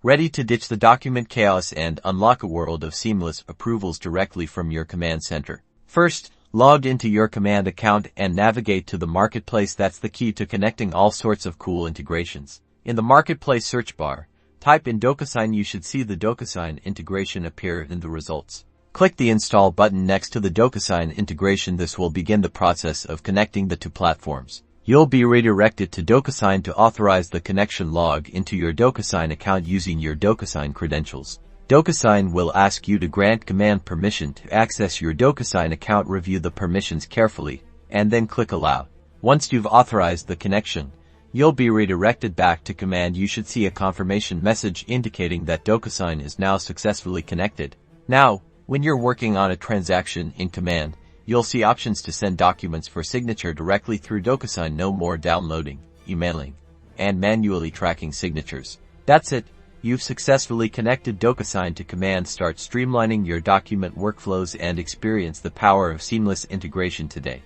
Ready to ditch the document chaos and unlock a world of seamless approvals directly from your command center. First, log into your command account and navigate to the marketplace. That's the key to connecting all sorts of cool integrations. In the marketplace search bar, type in DocuSign. You should see the DocuSign integration appear in the results. Click the install button next to the DocuSign integration. This will begin the process of connecting the two platforms. You'll be redirected to DocuSign to authorize the connection. Log into your DocuSign account using your DocuSign credentials. DocuSign will ask you to grant command permission to access your DocuSign account. Review the permissions carefully, and then click Allow. Once you've authorized the connection, you'll be redirected back to command. You should see a confirmation message indicating that DocuSign is now successfully connected. Now, when you're working on a transaction in command, you'll see options to send documents for signature directly through DocuSign. No more downloading, emailing, and manually tracking signatures. That's it. You've successfully connected DocuSign to command. Start streamlining your document workflows and experience the power of seamless integration today.